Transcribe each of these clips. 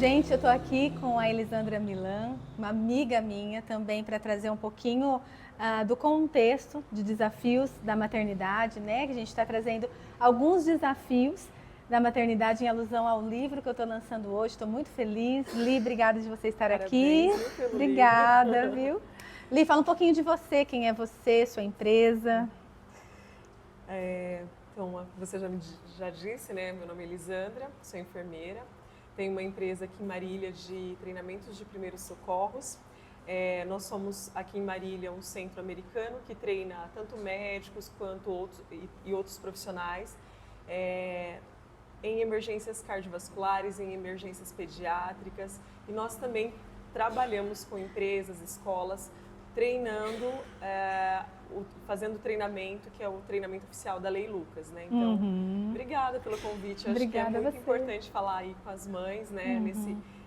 Gente, eu estou aqui com a Elisandra Milan, uma amiga minha também, para trazer um pouquinho do contexto de desafios da maternidade, né? Que a gente está trazendo alguns desafios da maternidade em alusão ao livro que eu estou lançando hoje. Estou muito feliz. Li, obrigada de você estar aqui. Parabéns, viu, pelo Obrigada, livro. viu? Li, fala um pouquinho de você, quem é você, sua empresa. Então, você já disse, né? Meu nome é Elisandra, sou enfermeira. Tenho uma empresa aqui em Marília de treinamentos de primeiros socorros. Nós somos aqui em Marília um centro americano que treina tanto médicos quanto outros profissionais em emergências cardiovasculares, em emergências pediátricas. E nós também trabalhamos com empresas, escolas, treinando, fazendo treinamento, que é o treinamento oficial da Lei Lucas, né? Então, obrigada pelo convite. Acho que é muito importante falar aí com as mães, né?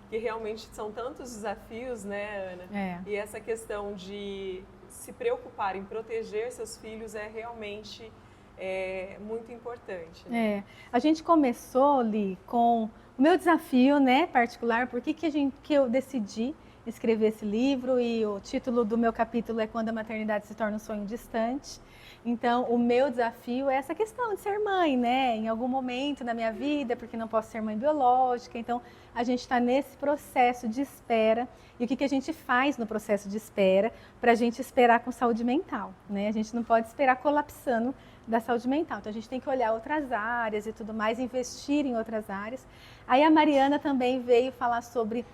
Que realmente são tantos desafios, né, Ana? E essa questão de se preocupar em proteger seus filhos é realmente muito importante. Né? A gente começou, Li, com o meu desafio, né, particular, por que eu decidi escrever esse livro, e o título do meu capítulo é Quando a Maternidade se torna um sonho distante. Então, o meu desafio é essa questão de ser mãe, né? Em algum momento na minha vida, porque não posso ser mãe biológica. Então, a gente está nesse processo de espera. E o que a gente faz no processo de espera para a gente esperar com saúde mental, né? A gente não pode esperar colapsando da saúde mental. Então, a gente tem que olhar outras áreas e tudo mais, investir em outras áreas. Aí a Mariana também veio falar sobre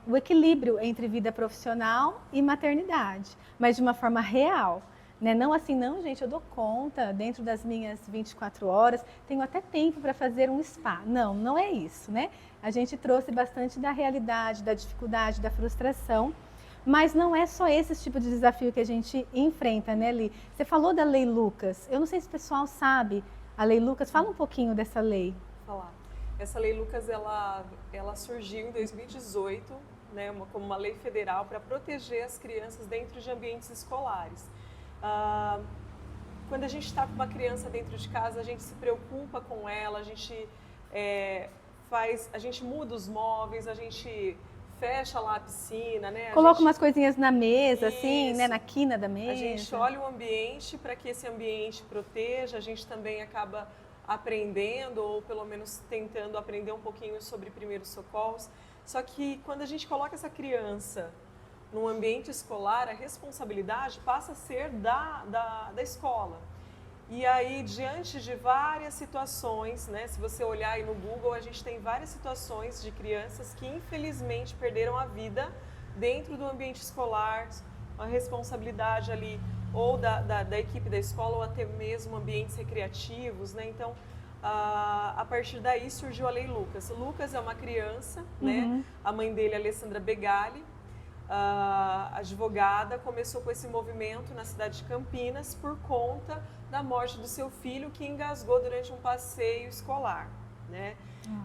o equilíbrio entre vida profissional e maternidade, mas de uma forma real. Né? Não assim, não, gente, eu dou conta dentro das minhas 24 horas, tenho até tempo para fazer um spa. Não, não é isso, né? A gente trouxe bastante da realidade, da dificuldade, da frustração, mas não é só esse tipo de desafio que a gente enfrenta, né, Li? Você falou da Lei Lucas, eu não sei se o pessoal sabe a Lei Lucas, fala um pouquinho dessa lei. Vou falar. Essa Lei Lucas, ela surgiu em 2018, né, como uma lei federal para proteger as crianças dentro de ambientes escolares. Quando a gente está com uma criança dentro de casa, a gente se preocupa com ela, a gente muda os móveis, a gente fecha lá a piscina, né? Coloca umas coisinhas na mesa, assim, né? Na quina da mesa. A gente olha o ambiente para que esse ambiente proteja, a gente também acaba aprendendo, ou pelo menos tentando aprender um pouquinho sobre primeiros socorros. Só que quando a gente coloca essa criança num ambiente escolar, a responsabilidade passa a ser da escola. E aí, diante de várias situações, né, se você olhar aí no Google, a gente tem várias situações de crianças que infelizmente perderam a vida dentro do ambiente escolar, a responsabilidade ali ou da equipe da escola, ou até mesmo ambientes recreativos, né? Então, a partir daí surgiu a Lei Lucas. Lucas é uma criança, né? A mãe dele, Alessandra Begali, advogada, começou com esse movimento na cidade de Campinas por conta da morte do seu filho, que engasgou durante um passeio escolar, né?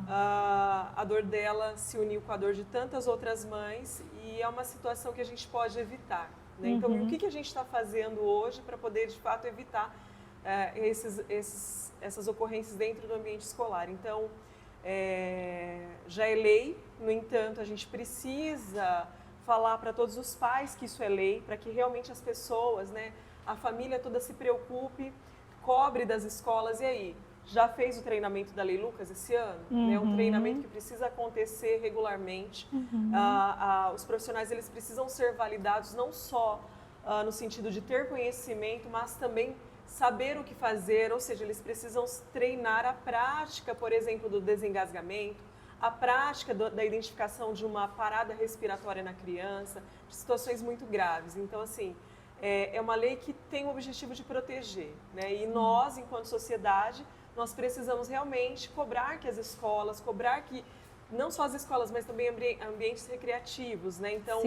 A dor dela se uniu com a dor de tantas outras mães e é uma situação que a gente pode evitar. Né? Então, o que a gente está fazendo hoje para poder, de fato, evitar essas ocorrências dentro do ambiente escolar? Então, já é lei, no entanto, a gente precisa falar para todos os pais que isso é lei, para que realmente as pessoas, né, a família toda se preocupe, cobre das escolas. E aí, já fez o treinamento da Lei Lucas esse ano? É um treinamento que precisa acontecer regularmente. Os profissionais, eles precisam ser validados não só no sentido de ter conhecimento, mas também saber o que fazer, ou seja, eles precisam treinar a prática, por exemplo, do desengasgamento, a prática da identificação de uma parada respiratória na criança, de situações muito graves. Então, assim, é uma lei que tem o objetivo de proteger, né? E nós, enquanto sociedade, nós precisamos realmente cobrar que as escolas, cobrar que não só as escolas, mas também ambientes recreativos, né? Então,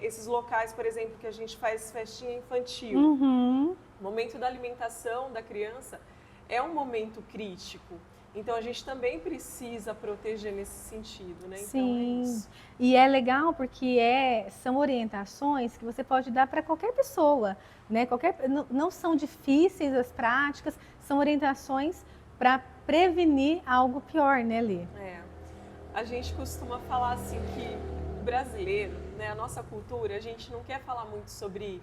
esses locais, por exemplo, que a gente faz festinha infantil, o momento da alimentação da criança é um momento crítico. Então, a gente também precisa proteger nesse sentido, né? Então, Sim, é isso. E é legal porque são orientações que você pode dar para qualquer pessoa, né? Não são difíceis as práticas, são orientações para prevenir algo pior, né, Lê? a gente costuma falar assim que o brasileiro, né, a nossa cultura, a gente não quer falar muito sobre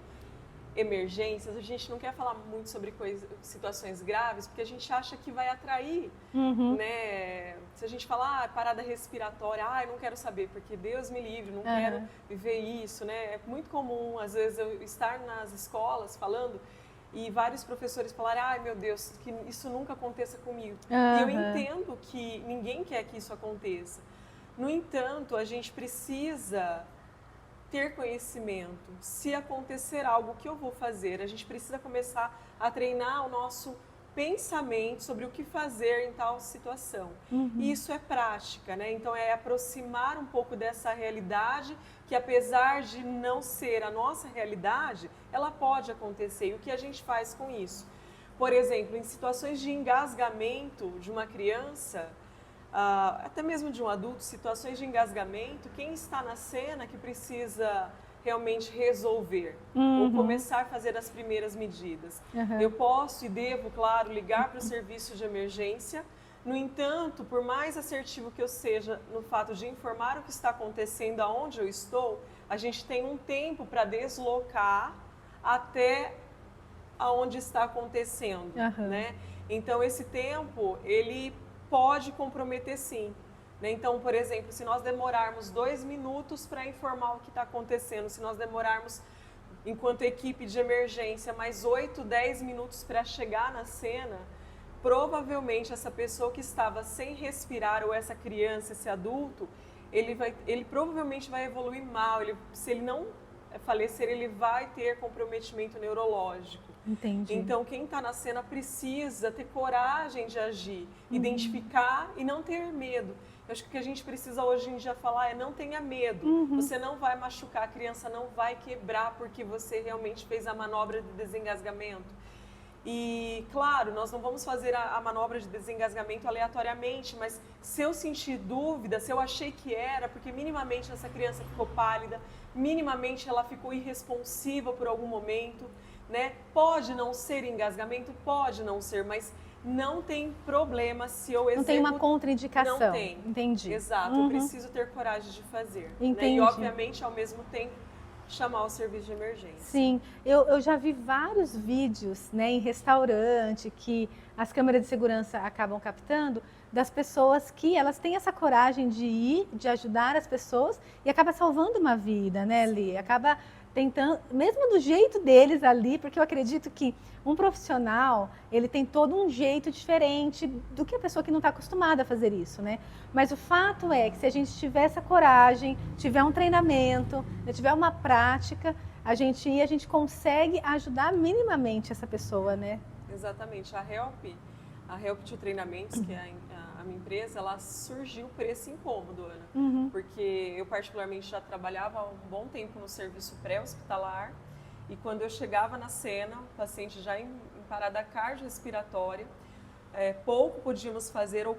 emergências, a gente não quer falar muito sobre situações graves, porque a gente acha que vai atrair, né? Se a gente falar parada respiratória, eu não quero saber, porque Deus me livre, não quero viver isso, né? É muito comum, às vezes, eu estar nas escolas falando e vários professores falarem, ai meu Deus, que isso nunca aconteça comigo. E eu entendo que ninguém quer que isso aconteça. No entanto, a gente precisa ter conhecimento. Se acontecer algo, o que eu vou fazer? A gente precisa começar a treinar o nosso pensamento sobre o que fazer em tal situação. E isso é prática, né? Então é aproximar um pouco dessa realidade que, apesar de não ser a nossa realidade, ela pode acontecer. E o que a gente faz com isso? Por exemplo, em situações de engasgamento de uma criança, até mesmo de um adulto, situações de engasgamento, quem está na cena que precisa realmente resolver ou começar a fazer as primeiras medidas. Eu posso e devo, claro, ligar para o serviço de emergência. No entanto, por mais assertivo que eu seja no fato de informar o que está acontecendo, aonde eu estou, a gente tem um tempo para deslocar até aonde está acontecendo, né? Então, esse tempo, ele pode comprometer sim. Né? Então, por exemplo, se nós demorarmos 2 minutos para informar o que está acontecendo, se nós demorarmos, enquanto equipe de emergência, mais 8, 10 minutos para chegar na cena, provavelmente essa pessoa que estava sem respirar, ou essa criança, esse adulto, ele provavelmente vai evoluir mal. Se ele não falecer, ele vai ter comprometimento neurológico. Entendi. Então, quem está na cena precisa ter coragem de agir, identificar e não ter medo. Eu acho que o que a gente precisa hoje em dia falar é não tenha medo. Você não vai machucar, a criança não vai quebrar porque você realmente fez a manobra de desengasgamento. E, claro, nós não vamos fazer a manobra de desengasgamento aleatoriamente, mas se eu sentir dúvida, se eu achei que era, porque minimamente essa criança ficou pálida, minimamente ela ficou irresponsiva por algum momento, né? Pode não ser engasgamento, pode não ser, mas não tem problema se eu executo. Não tem uma contraindicação. Não tem. Entendi. Exato, eu preciso ter coragem de fazer. Entendi. Né? E, obviamente, ao mesmo tempo, chamar o serviço de emergência. Sim, eu já vi vários vídeos, né, em restaurante que as câmeras de segurança acabam captando, das pessoas que elas têm essa coragem de ir, de ajudar as pessoas e acaba salvando uma vida, né, Li? Acaba tentando, mesmo do jeito deles ali, porque eu acredito que um profissional, ele tem todo um jeito diferente do que a pessoa que não está acostumada a fazer isso, né? Mas o fato é que se a gente tiver essa coragem, tiver um treinamento, tiver uma prática, a gente consegue ajudar minimamente essa pessoa, né? Exatamente. A Help to Treinamentos, que é a minha empresa, ela surgiu por esse incômodo, Ana. Porque eu particularmente já trabalhava há um bom tempo no serviço pré-hospitalar e quando eu chegava na cena, o paciente já em parada cardiorrespiratória, pouco podíamos fazer ou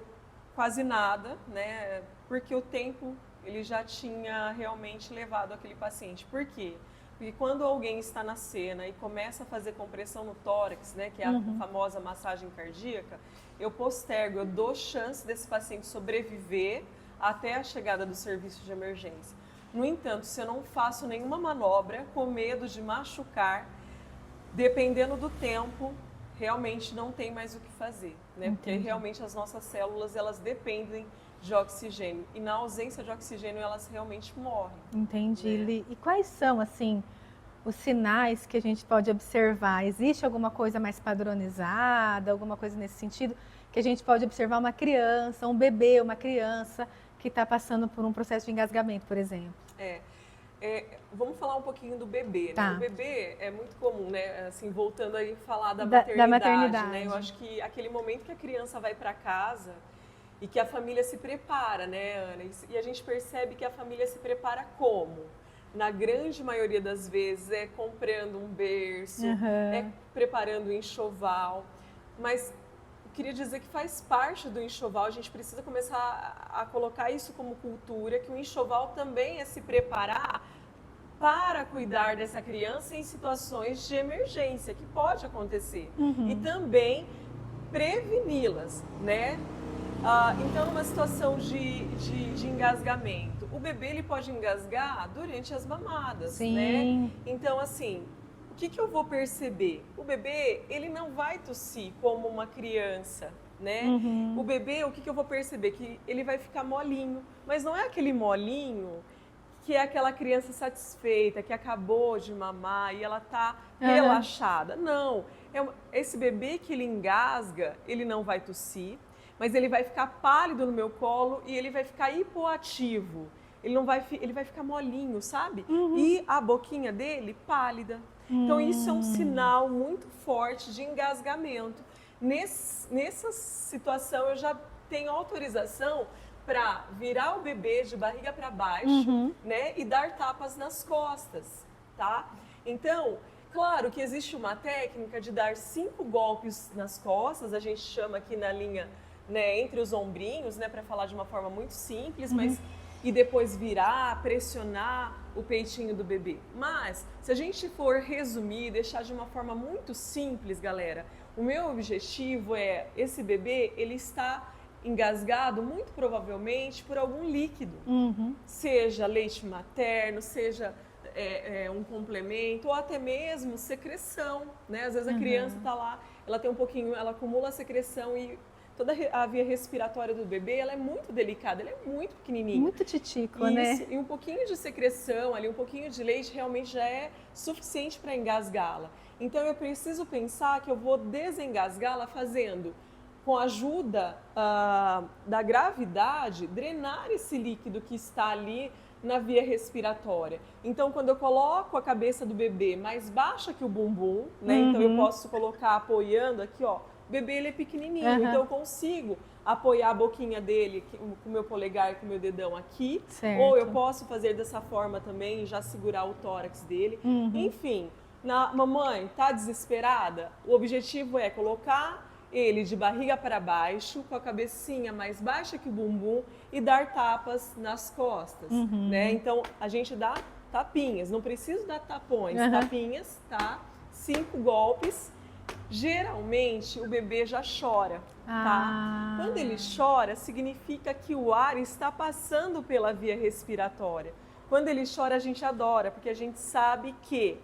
quase nada, né? Porque o tempo ele já tinha realmente levado aquele paciente. Por quê? Porque quando alguém está na cena e começa a fazer compressão no tórax, né, que é a famosa massagem cardíaca, eu postergo, eu dou chance desse paciente sobreviver até a chegada do serviço de emergência. No entanto, se eu não faço nenhuma manobra com medo de machucar, dependendo do tempo, realmente não tem mais o que fazer, né? Porque realmente as nossas células, elas dependem de oxigênio. E na ausência de oxigênio, elas realmente morrem. Entendi, Né? Li. E quais são, assim, os sinais que a gente pode observar? Existe alguma coisa mais padronizada, alguma coisa nesse sentido, que a gente pode observar uma criança, um bebê, uma criança que está passando por um processo de engasgamento, por exemplo? Vamos falar um pouquinho do bebê, né? Tá. O bebê é muito comum, né? Assim, voltando aí a falar da maternidade, né? Eu acho que aquele momento que a criança vai para casa e que a família se prepara, né, Ana? E a gente percebe que a família se prepara como? Na grande maioria das vezes é comprando um berço, é preparando um enxoval, mas eu queria dizer que faz parte do enxoval, a gente precisa começar a colocar isso como cultura, que o enxoval também é se preparar para cuidar dessa criança em situações de emergência, que pode acontecer, e também preveni-las, né? Então, numa situação de engasgamento, o bebê ele pode engasgar durante as mamadas, Sim. né? Então, assim, o que eu vou perceber? O bebê, ele não vai tossir como uma criança, né? O bebê, o que eu vou perceber? Que ele vai ficar molinho, mas não é aquele molinho que é aquela criança satisfeita, que acabou de mamar e ela tá relaxada. Não, esse bebê que ele engasga, ele não vai tossir, mas ele vai ficar pálido no meu colo e ele vai ficar hipoativo. Ele vai ficar molinho, sabe? E a boquinha dele pálida. Então isso é um sinal muito forte de engasgamento. Nessa situação eu já tenho autorização para virar o bebê de barriga para baixo, né, e dar tapas nas costas, tá? Então, claro que existe uma técnica de dar 5 golpes nas costas, a gente chama aqui na linha, né, entre os ombrinhos, né, para falar de uma forma muito simples, mas e depois virar, pressionar o peitinho do bebê. Mas se a gente for resumir, deixar de uma forma muito simples, galera, o meu objetivo é esse bebê, ele está engasgado muito provavelmente por algum líquido, seja leite materno, seja um complemento ou até mesmo secreção, né? Às vezes a criança está lá, ela tem um pouquinho, ela acumula a secreção e toda a via respiratória do bebê, ela é muito delicada, ela é muito pequenininha. Muito titico, isso, né? E um pouquinho de secreção ali, um pouquinho de leite realmente já é suficiente para engasgá-la. Então eu preciso pensar que eu vou desengasgá-la fazendo, com a ajuda da gravidade, drenar esse líquido que está ali na via respiratória. Então, quando eu coloco a cabeça do bebê mais baixa que o bumbum, né? Então eu posso colocar apoiando aqui, ó. O bebê ele é pequenininho, então eu consigo apoiar a boquinha dele com o meu polegar e com o meu dedão aqui. Certo. Ou eu posso fazer dessa forma também e já segurar o tórax dele. Enfim, mamãe, tá desesperada? O objetivo é colocar ele de barriga para baixo, com a cabecinha mais baixa que o bumbum e dar tapas nas costas, né? Então, a gente dá tapinhas, não preciso dar tapões, tapinhas, tá? 5 golpes. Geralmente, o bebê já chora, tá? Quando ele chora, significa que o ar está passando pela via respiratória. Quando ele chora, a gente adora, porque a gente sabe que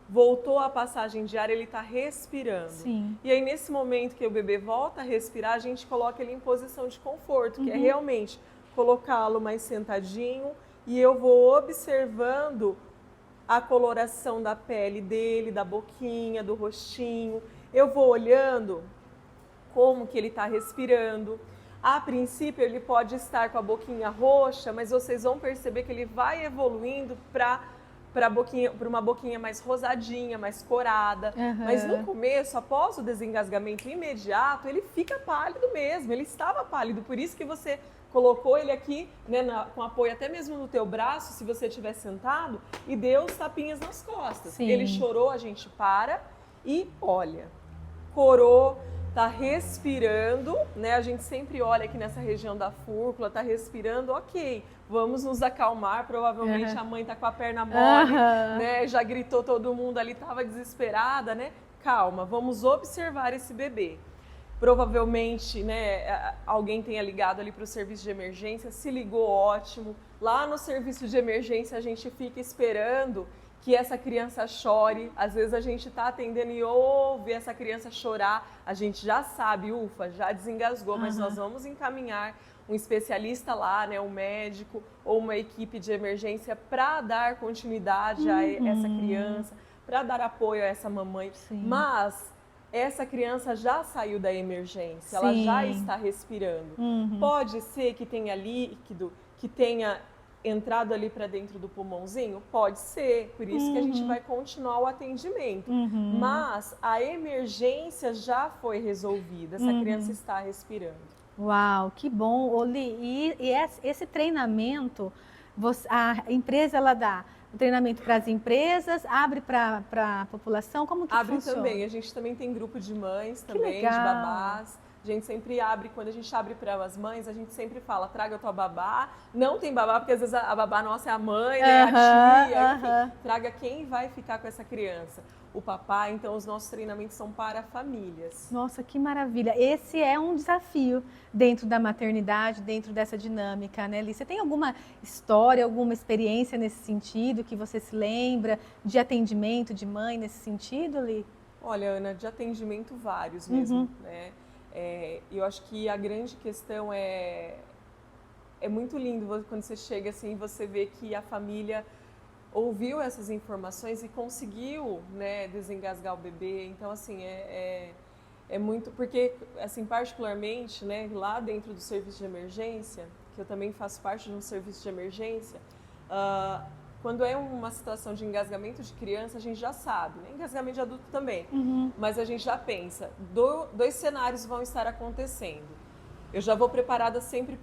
voltou a passagem de ar, ele está respirando. Sim. E aí, nesse momento que o bebê volta a respirar, a gente coloca ele em posição de conforto, que é realmente colocá-lo mais sentadinho e eu vou observando a coloração da pele dele, da boquinha, do rostinho. Eu vou olhando como que ele está respirando. A princípio, ele pode estar com a boquinha roxa, mas vocês vão perceber que ele vai evoluindo para uma boquinha mais rosadinha, mais corada. Mas no começo, após o desengasgamento imediato, ele fica pálido mesmo. Ele estava pálido, por isso que você colocou ele aqui, né, com apoio até mesmo no teu braço, se você estiver sentado, e deu os tapinhas nas costas. Sim. Ele chorou, a gente para e olha. Corou, tá respirando, né? A gente sempre olha aqui nessa região da fúrcula, tá respirando, ok. Vamos nos acalmar, provavelmente a mãe tá com a perna mole, né? Já gritou todo mundo ali, tava desesperada, né? Calma, vamos observar esse bebê. Provavelmente, né, alguém tenha ligado ali para o serviço de emergência, se ligou, ótimo. Lá no serviço de emergência a gente fica esperando que essa criança chore. Às vezes a gente está atendendo e ouve essa criança chorar, a gente já sabe, ufa, já desengasgou, mas nós vamos encaminhar um especialista lá, né, um médico ou uma equipe de emergência para dar continuidade a essa criança, para dar apoio a essa mamãe. Sim. Mas essa criança já saiu da emergência, ela já está respirando. Pode ser que tenha líquido, que tenha entrado ali para dentro do pulmãozinho? Pode ser, por isso que a gente vai continuar o atendimento. Mas a emergência já foi resolvida, essa criança está respirando. Uau, que bom, Oli. E esse treinamento, a empresa ela dá o treinamento para as empresas, abre para a população, como que abre funciona? Também, a gente também tem grupo de mães Que também, legal. de babás. A gente sempre abre, quando a gente abre para as mães, a gente sempre fala, traga a tua babá. Não tem babá, porque às vezes a babá nossa é a mãe, né, a tia, enfim, traga quem vai ficar com essa criança. o papai. Então, os nossos treinamentos são para famílias. Nossa, que maravilha. Esse é um desafio dentro da maternidade, dentro dessa dinâmica, né, Li? Você tem alguma história, alguma experiência nesse sentido que você se lembra de atendimento de mãe nesse sentido, Li? Olha, Ana, de atendimento vários mesmo, né? Eu acho que a grande questão é muito lindo quando você chega assim e você vê que a família ouviu essas informações e conseguiu, né, desengasgar o bebê. Então, assim, é muito... Porque, assim, particularmente, né, lá dentro do serviço de emergência, que eu também faço parte de um serviço de emergência, quando é uma situação de engasgamento de criança, a gente já sabe, né? Engasgamento de adulto também, mas a gente já pensa, dois cenários vão estar acontecendo. Eu já vou preparada sempre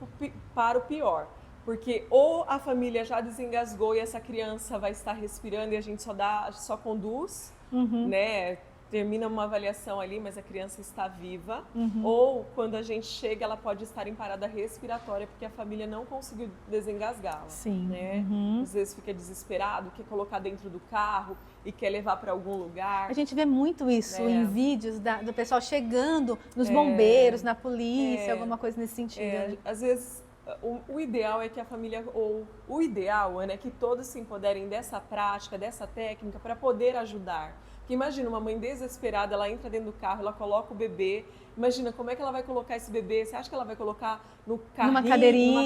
para o pior, porque ou a família já desengasgou e essa criança vai estar respirando e a gente só conduz, né? Termina uma avaliação ali, mas a criança está viva. Ou quando a gente chega, ela pode estar em parada respiratória porque a família não conseguiu desengasgá-la. Sim. Né? Às vezes fica desesperado, quer colocar dentro do carro e quer levar para algum lugar. A gente vê muito isso em vídeos do pessoal chegando nos bombeiros, na polícia, alguma coisa nesse sentido. Às vezes o ideal é que a família, ou o ideal é que todos se empoderem dessa prática, dessa técnica para poder ajudar. Porque imagina uma mãe desesperada, ela entra dentro do carro, ela coloca o bebê, imagina como é que ela vai colocar esse bebê, você acha que ela vai colocar no carrinho, numa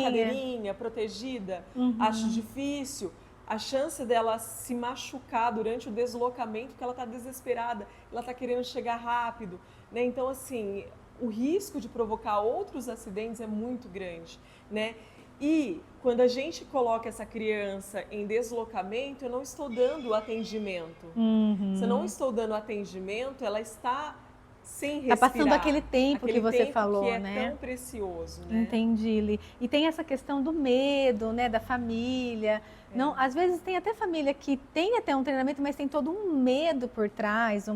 cadeirinha protegida? Acho difícil. A chance dela se machucar durante o deslocamento, porque ela está desesperada, ela está querendo chegar rápido, né? Então, assim, o risco de provocar outros acidentes é muito grande, né? E quando a gente coloca essa criança em deslocamento, eu não estou dando atendimento. Se eu não estou dando atendimento, ela está sem respirar. Está passando aquele tempo que você falou, que é né? tão precioso, né? Entendi, Li. E tem essa questão do medo, né, da família. Não, às vezes tem até família que tem até um treinamento, mas tem todo um medo por trás,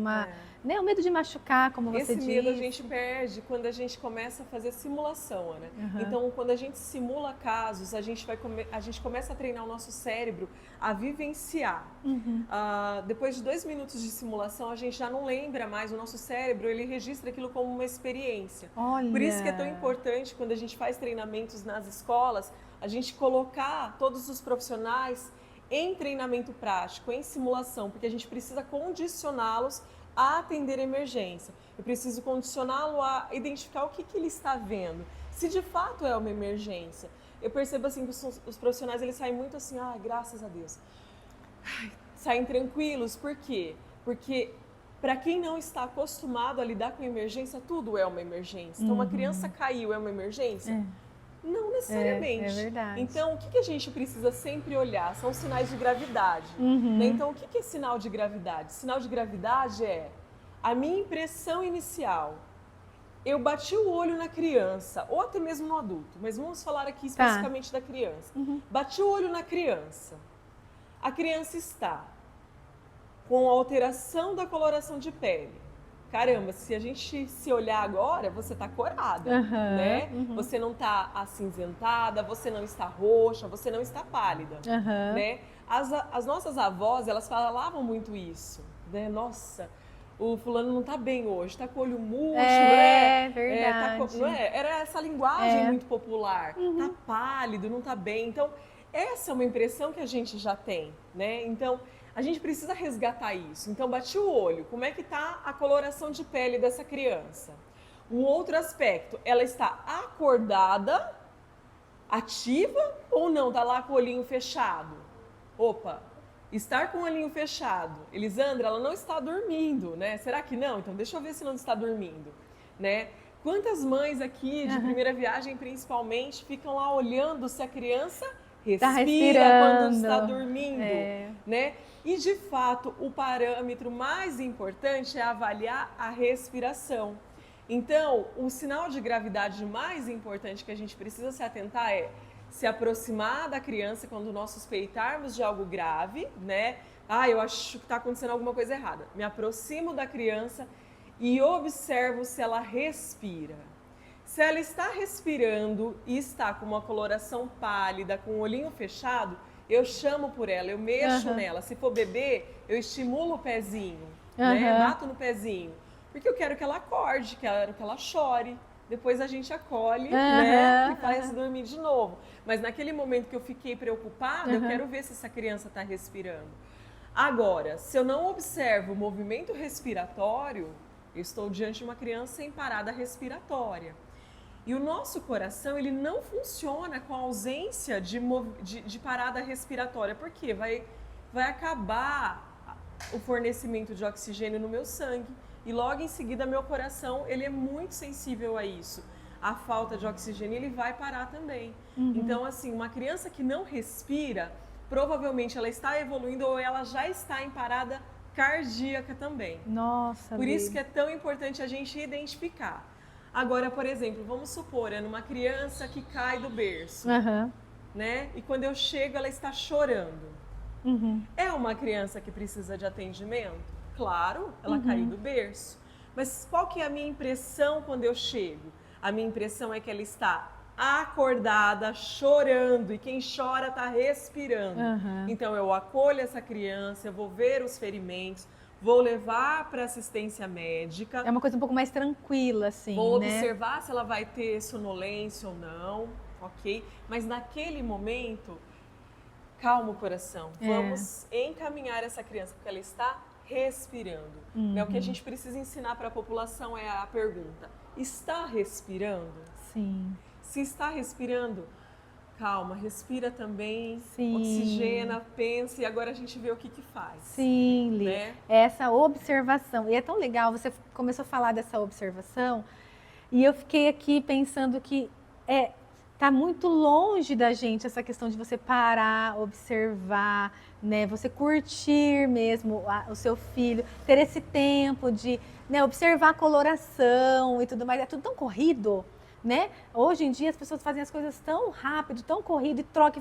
né, o medo de machucar, como você disse. Esse medo a gente perde quando a gente começa a fazer simulação, né? Então, quando a gente simula casos, a gente começa a treinar o nosso cérebro a vivenciar. Depois de 2 minutos de simulação, a gente já não lembra mais, o nosso cérebro, ele registra aquilo como uma experiência. Olha. Por isso que é tão importante, quando a gente faz treinamentos nas escolas, a gente colocar todos os profissionais em treinamento prático, em simulação, porque a gente precisa condicioná-los a atender a emergência. Eu preciso condicioná-lo a identificar o que ele está vendo, se de fato é uma emergência. Eu percebo assim que os profissionais eles saem muito assim, graças a Deus. Saem tranquilos, por quê? Porque para quem não está acostumado a lidar com emergência, tudo é uma emergência. Então, uma criança caiu, é uma emergência? Não necessariamente. É verdade. Então, o que a gente precisa sempre olhar? São sinais de gravidade. Né? Então, o que é sinal de gravidade? Sinal de gravidade é a minha impressão inicial. Eu bati o olho na criança, ou até mesmo no adulto, mas vamos falar aqui especificamente da criança. Bati o olho na criança. A criança está com alteração da coloração de pele. Caramba, se a gente se olhar agora, você tá corada, né? Você não tá acinzentada, você não está roxa, você não está pálida, né? As nossas avós, elas falavam muito isso, né? Nossa, o fulano não tá bem hoje, tá com o olho murcho, né? Verdade. Não é? Era essa linguagem muito popular, tá pálido, não tá bem. Então, essa é uma impressão que a gente já tem, né? Então, a gente precisa resgatar isso. Então, bati o olho. Como é que está a coloração de pele dessa criança? Um outro aspecto, ela está acordada, ativa ou não? Está lá com o olhinho fechado? Opa, estar com o olhinho fechado. Elisandra, ela não está dormindo, né? Será que não? Então, deixa eu ver se não está dormindo, né? Quantas mães aqui, de primeira viagem principalmente, ficam lá olhando se a criança respira quando está dormindo, né? E, de fato, o parâmetro mais importante é avaliar a respiração. Então, o sinal de gravidade mais importante que a gente precisa se atentar é se aproximar da criança quando nós suspeitarmos de algo grave, né? Eu acho que está acontecendo alguma coisa errada. Me aproximo da criança e observo se ela respira. Se ela está respirando e está com uma coloração pálida, com o olhinho fechado, eu chamo por ela, eu mexo nela. Se for bebê, eu estimulo o pezinho. né? Bato no pezinho. Porque eu quero que ela acorde, quero que ela chore. Depois a gente acolhe, né? E faz dormir de novo. Mas naquele momento que eu fiquei preocupada, eu quero ver se essa criança está respirando. Agora, se eu não observo o movimento respiratório, eu estou diante de uma criança em parada respiratória. E o nosso coração, ele não funciona com a ausência de parada respiratória. Por quê? Vai acabar o fornecimento de oxigênio no meu sangue. E logo em seguida, meu coração, ele é muito sensível a isso. A falta de oxigênio, ele vai parar também. Então, assim, uma criança que não respira, provavelmente ela está evoluindo ou ela já está em parada cardíaca também. Nossa, por isso que é tão importante a gente identificar. Agora, por exemplo, vamos supor, é numa criança que cai do berço, né? E quando eu chego, ela está chorando. É uma criança que precisa de atendimento? Claro, ela caiu do berço. Mas qual que é a minha impressão quando eu chego? A minha impressão é que ela está acordada, chorando, e quem chora está respirando. Então eu acolho essa criança, eu vou ver os ferimentos, vou levar para assistência médica. É uma coisa um pouco mais tranquila, assim, vou observar se ela vai ter sonolência ou não, ok? Mas naquele momento, calma o coração. Vamos encaminhar essa criança, porque ela está respirando. O que a gente precisa ensinar para a população é a pergunta: está respirando? Sim. Se está respirando, calma, respira também, Sim. oxigena, pensa, e agora a gente vê o que faz. Sim, Li. Né? Essa observação. E é tão legal, você começou a falar dessa observação, e eu fiquei aqui pensando que tá muito longe da gente essa questão de você parar, observar, né? Você curtir mesmo o seu filho, ter esse tempo de, né, observar a coloração e tudo mais. É tudo tão corrido, né? Hoje em dia as pessoas fazem as coisas tão rápido, tão corrido, e troca,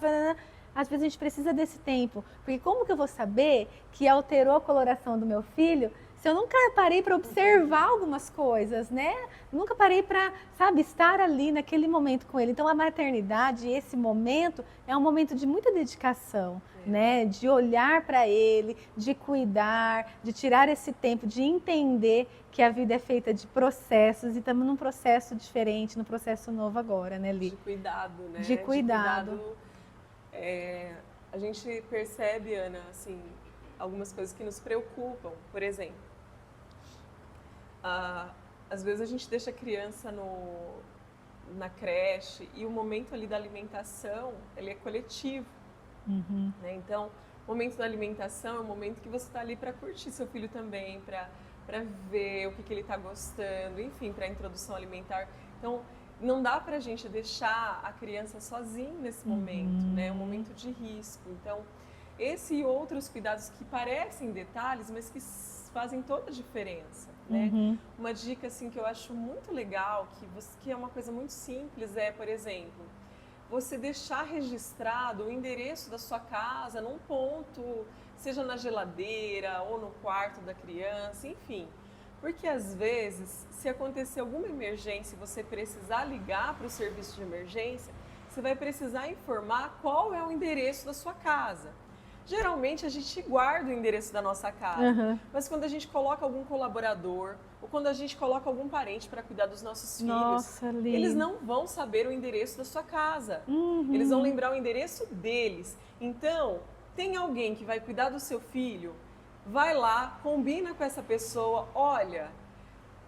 às vezes a gente precisa desse tempo. Porque como que eu vou saber que alterou a coloração do meu filho se eu nunca parei para observar algumas coisas, né? Nunca parei para, sabe, estar ali naquele momento com ele. Então a maternidade, esse momento, é um momento de muita dedicação, né? De olhar para ele, de cuidar, de tirar esse tempo, de entender que a vida é feita de processos e estamos num processo diferente, num processo novo agora, né, Li? De cuidado, né? De cuidado. A gente percebe, Ana, assim, algumas coisas que nos preocupam. Por exemplo, às vezes a gente deixa a criança na creche e o momento ali da alimentação, ele é coletivo. Né? Então, o momento da alimentação é o momento que você está ali para curtir seu filho também, para ver o que ele está gostando, enfim, para a introdução alimentar. Então, não dá para a gente deixar a criança sozinha nesse momento, né? É um momento de risco. Então, esse e outros cuidados que parecem detalhes, mas que fazem toda a diferença, né? Uma dica, assim, que eu acho muito legal, que é uma coisa muito simples, é, por exemplo, você deixar registrado o endereço da sua casa num ponto, seja na geladeira ou no quarto da criança, enfim. Porque às vezes, se acontecer alguma emergência e você precisar ligar para o serviço de emergência, você vai precisar informar qual é o endereço da sua casa. Geralmente a gente guarda o endereço da nossa casa, mas quando a gente coloca algum colaborador ou quando a gente coloca algum parente para cuidar dos nossos filhos, eles não vão saber o endereço da sua casa. Eles vão lembrar o endereço deles. Então, tem alguém que vai cuidar do seu filho, vai lá, combina com essa pessoa, olha,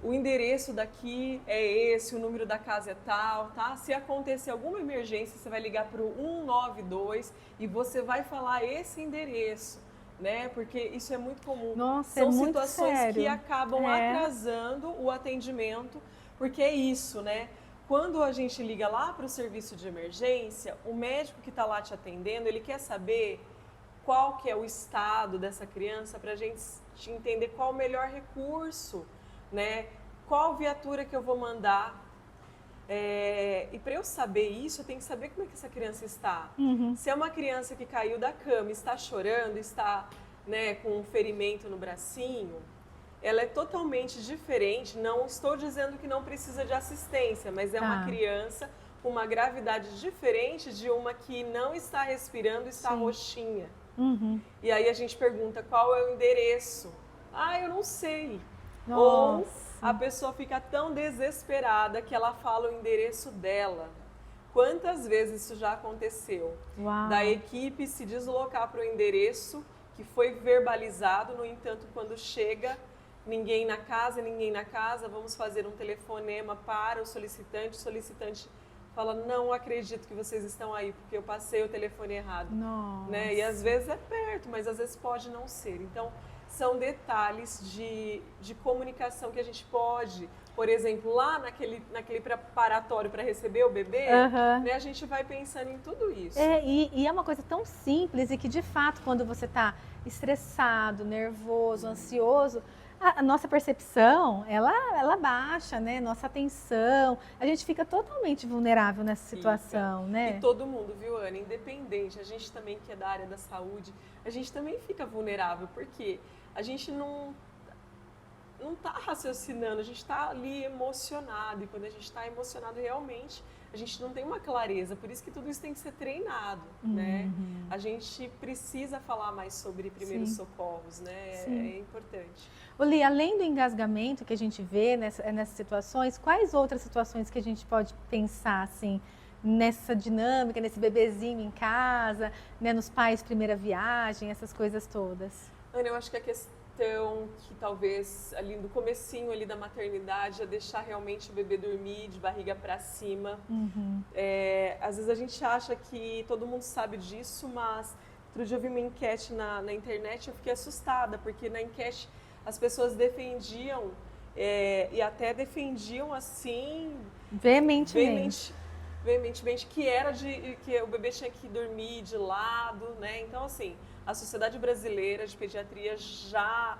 o endereço daqui é esse, o número da casa é tal, tá? Se acontecer alguma emergência, você vai ligar para o 192 e você vai falar esse endereço, né? Porque isso é muito comum. Nossa, são muito situações sério. que acabam atrasando o atendimento, porque é isso, né? Quando a gente liga lá para o serviço de emergência, o médico que está lá te atendendo, ele quer saber qual que é o estado dessa criança para a gente entender qual o melhor recurso, né? Qual viatura que eu vou mandar? E para eu saber isso, eu tenho que saber como é que essa criança está. Se é uma criança que caiu da cama, está chorando, está, né, com um ferimento no bracinho, ela é totalmente diferente. Não estou dizendo que não precisa de assistência, mas é uma criança com uma gravidade diferente de uma que não está respirando, está roxinha. E aí a gente pergunta qual é o endereço, Ah, eu não sei. Ou Nossa. a pessoa fica tão desesperada que ela fala o endereço dela. Quantas vezes isso já aconteceu? Uau. Da equipe se deslocar para o endereço que foi verbalizado, no entanto, quando chega, ninguém na casa, vamos fazer um telefonema para o solicitante fala, não acredito que vocês estão aí, porque eu passei o telefone errado. Nossa. Né? E às vezes é perto, mas às vezes pode não ser. Então, são detalhes de comunicação que a gente pode, por exemplo, lá naquele preparatório para receber o bebê, né, a gente vai pensando em tudo isso. E é uma coisa tão simples e que, de fato, quando você está estressado, nervoso, ansioso, a nossa percepção, ela baixa, né? Nossa atenção, a gente fica totalmente vulnerável nessa situação, né? E todo mundo, viu, Ana? Independente, a gente também que é da área da saúde, a gente também fica vulnerável, porque a gente não está raciocinando, a gente está ali emocionado, e quando a gente está emocionado realmente, a gente não tem uma clareza, por isso que tudo isso tem que ser treinado, né? A gente precisa falar mais sobre primeiros socorros, né? É importante. Li, além do engasgamento que a gente vê nessas situações, quais outras situações que a gente pode pensar, assim, nessa dinâmica, nesse bebezinho em casa, né, nos pais primeira viagem, essas coisas todas? Ana, eu acho que a questão que talvez ali no comecinho ali da maternidade é deixar realmente o bebê dormir de barriga para cima. Às vezes a gente acha que todo mundo sabe disso, mas outro dia eu vi uma enquete na internet e eu fiquei assustada, porque na enquete as pessoas defendiam e até defendiam assim veementemente que o bebê tinha que dormir de lado, né? Então assim, a Sociedade Brasileira de Pediatria já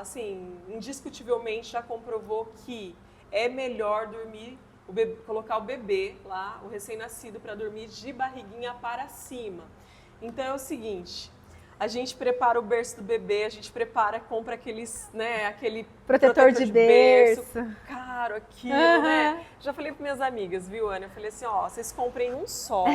assim, indiscutivelmente já comprovou que é melhor dormir, colocar o bebê lá, o recém-nascido, para dormir de barriguinha para cima. Então é o seguinte, a gente prepara o berço do bebê, a gente compra aqueles, né, aquele protetor de berço caro, aquilo, né? Já falei para minhas amigas, viu, Ana? Eu falei assim, ó, vocês comprem um só,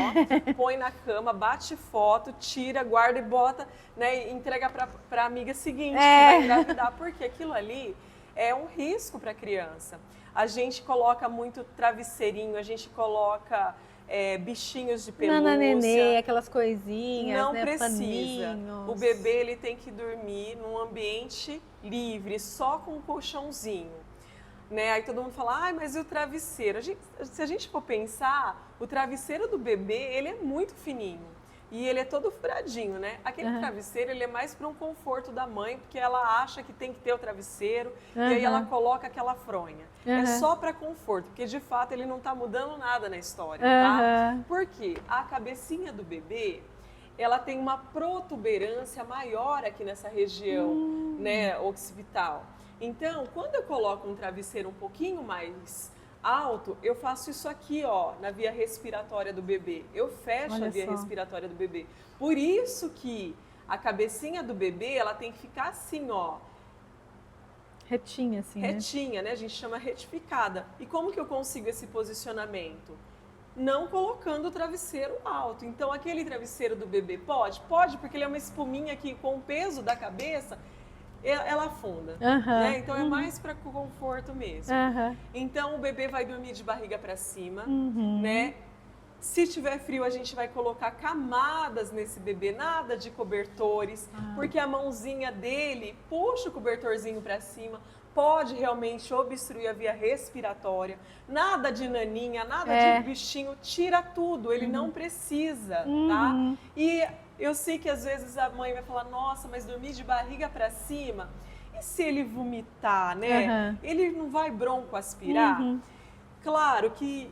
põe na cama, bate foto, tira, guarda e bota, né, e entrega para a amiga seguinte que vai engravidar, porque aquilo ali é um risco para a criança. A gente coloca muito travesseirinho, a gente coloca bichinhos de pelúcia. Nananenê, aquelas coisinhas, não, né, precisa. paninhos. O bebê ele tem que dormir num ambiente livre, só com um colchãozinho. Né? Aí todo mundo fala, ai, mas e o travesseiro? Se a gente for pensar, o travesseiro do bebê, ele é muito fininho. E ele é todo furadinho, né? Aquele travesseiro, ele é mais para um conforto da mãe, porque ela acha que tem que ter o travesseiro, e aí ela coloca aquela fronha. É só para conforto, porque de fato ele não está mudando nada na história, tá? Porque a cabecinha do bebê, ela tem uma protuberância maior aqui nessa região, né, occipital. Então, quando eu coloco um travesseiro um pouquinho mais alto, eu faço isso aqui, ó, na via respiratória do bebê. Eu fecho a via respiratória do bebê. Por isso que a cabecinha do bebê, ela tem que ficar assim, ó. Retinha, assim, retinha, né? A gente chama retificada. E como que eu consigo esse posicionamento? Não colocando o travesseiro alto. Então, aquele travesseiro do bebê pode? Pode, porque ele é uma espuminha que, com o peso da cabeça, ela afunda, né? Então é mais para conforto mesmo. Então o bebê vai dormir de barriga para cima, né? Se tiver frio, a gente vai colocar camadas nesse bebê, nada de cobertores, porque a mãozinha dele puxa o cobertorzinho para cima, pode realmente obstruir a via respiratória. Nada de naninha, nada de bichinho, tira tudo, ele não precisa, tá? E eu sei que às vezes a mãe vai falar, nossa, mas dormir de barriga para cima, e se ele vomitar, né? Ele não vai broncoaspirar? Claro que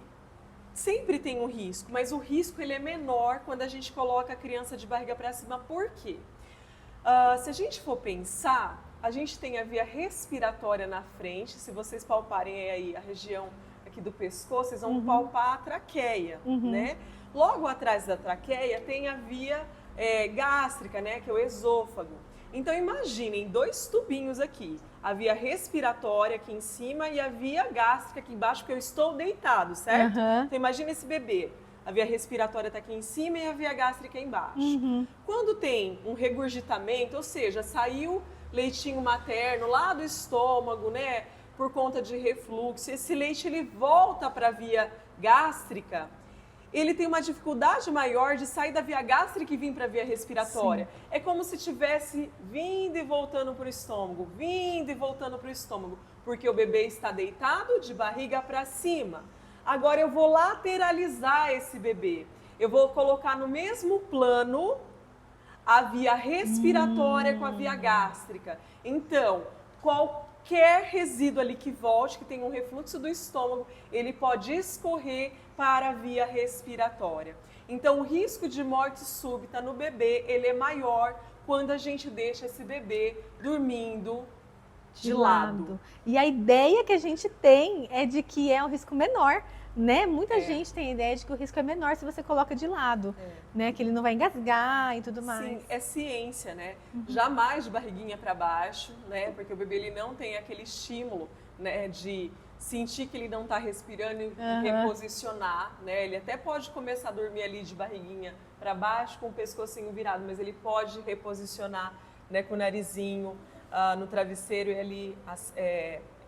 sempre tem um risco, mas o risco ele é menor quando a gente coloca a criança de barriga para cima. Por quê? Se a gente for pensar, a gente tem a via respiratória na frente. Se vocês palparem aí a região aqui do pescoço, vocês vão palpar a traqueia, né? Logo atrás da traqueia tem a via gástrica, né, que é o esôfago. Então imaginem dois tubinhos aqui, a via respiratória aqui em cima e a via gástrica aqui embaixo, porque eu estou deitado, certo? Então imagina esse bebê, a via respiratória está aqui em cima e a via gástrica embaixo. Quando tem um regurgitamento, ou seja, saiu leitinho materno lá do estômago, né? Por conta de refluxo, esse leite ele volta para a via gástrica, ele tem uma dificuldade maior de sair da via gástrica e vir para a via respiratória. Sim. É como se tivesse vindo e voltando para o estômago, vindo e voltando para o estômago, porque o bebê está deitado de barriga para cima. Agora eu vou lateralizar esse bebê. Eu vou colocar no mesmo plano a via respiratória com a via gástrica. Então, qualquer resíduo ali que volte, que tenha um refluxo do estômago, ele pode escorrer para a via respiratória. Então, o risco de morte súbita no bebê, ele é maior quando a gente deixa esse bebê dormindo de lado. E a ideia que a gente tem é de que é um risco menor, né? Muita gente tem a ideia de que o risco é menor se você coloca de lado, né? Que ele não vai engasgar e tudo mais. Sim, é ciência, né? Jamais de barriguinha para baixo, né? Porque o bebê ele não tem aquele estímulo, né? De sentir que ele não está respirando e reposicionar, né? Ele até pode começar a dormir ali de barriguinha para baixo com o pescocinho virado, mas ele pode reposicionar, né? Com o narizinho no travesseiro e ali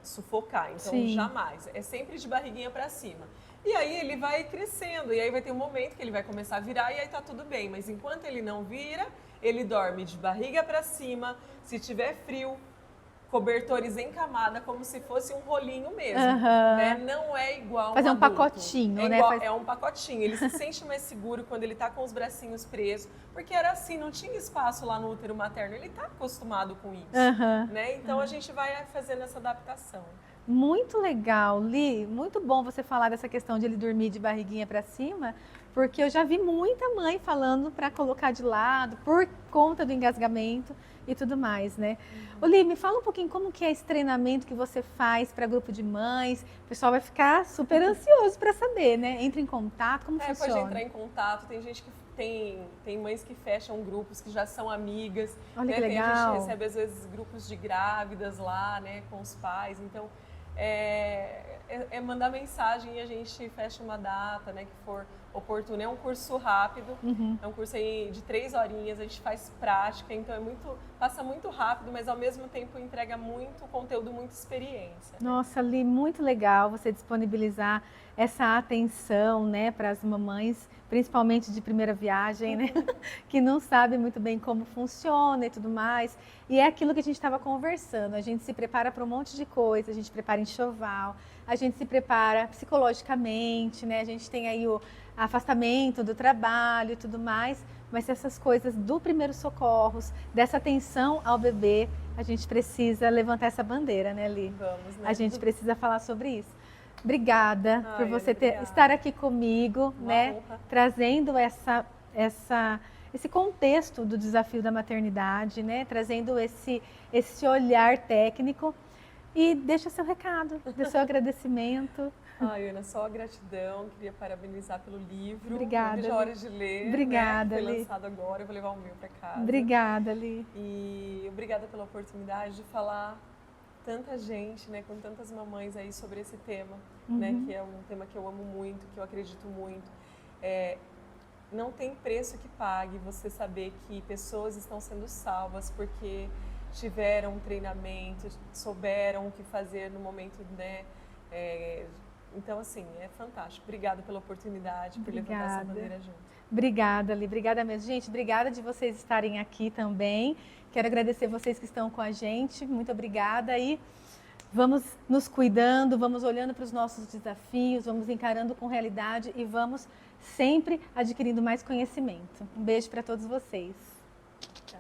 sufocar. Então, jamais. É sempre de barriguinha para cima. E aí ele vai crescendo, e aí vai ter um momento que ele vai começar a virar e aí tá tudo bem. Mas enquanto ele não vira, ele dorme de barriga para cima. Se tiver frio, cobertores em camada, como se fosse um rolinho mesmo. Né? Não é igual fazer um adulto. Pacotinho, né? É um pacotinho. Ele se sente mais seguro quando ele tá com os bracinhos presos, porque era assim, não tinha espaço lá no útero materno. Ele tá acostumado com isso. Né? Então a gente vai fazendo essa adaptação. Muito legal, Li. Muito bom você falar dessa questão de ele dormir de barriguinha para cima, porque eu já vi muita mãe falando para colocar de lado por conta do engasgamento e tudo mais, né? Li, me fala um pouquinho como que é esse treinamento que você faz para grupo de mães. O pessoal vai ficar super ansioso para saber, né? Entra em contato, como funciona? Pode entrar em contato. Tem gente que tem mães que fecham grupos que já são amigas. Olha né? que legal. A gente recebe às vezes grupos de grávidas lá, né, com os pais. Então é mandar mensagem e a gente fecha uma data, né, que for oportuna. É um curso rápido, é um curso aí de 3 horinhas, a gente faz prática, então passa muito rápido, mas ao mesmo tempo entrega muito conteúdo, muita experiência. Nossa, Li, muito legal você disponibilizar essa atenção, né, para as mamães, principalmente de primeira viagem, né, que não sabem muito bem como funciona e tudo mais. E é aquilo que a gente estava conversando, a gente se prepara para um monte de coisa, a gente prepara enxoval, a gente se prepara psicologicamente, né, a gente tem aí o afastamento do trabalho e tudo mais, mas essas coisas do primeiro socorros, dessa atenção ao bebê, a gente precisa levantar essa bandeira, né, Li? Vamos, né? A gente precisa falar sobre isso. Obrigada por você estar aqui comigo, né? Honra. Trazendo esse contexto do desafio da maternidade, né? Trazendo esse olhar técnico. E deixa seu recado, dê seu agradecimento. Ai, Ana, só gratidão. Queria parabenizar pelo livro. Obrigada. Não vejo a hora de ler. Obrigada, né? Foi Li. lançado agora, eu vou levar o meu para casa. Obrigada, Li. E obrigada pela oportunidade de falar tanta gente, né, com tantas mamães aí sobre esse tema, né, que é um tema que eu amo muito, que eu acredito muito. Não tem preço que pague você saber que pessoas estão sendo salvas porque tiveram um treinamento, souberam o que fazer no momento, né? Então, assim, é fantástico. Obrigada pela oportunidade, por levantar essa bandeira junto. Obrigada, Li. Obrigada mesmo. Gente, obrigada de vocês estarem aqui também. Quero agradecer vocês que estão com a gente. Muito obrigada. E vamos nos cuidando, vamos olhando para os nossos desafios, vamos encarando com realidade e vamos sempre adquirindo mais conhecimento. Um beijo para todos vocês. Tchau.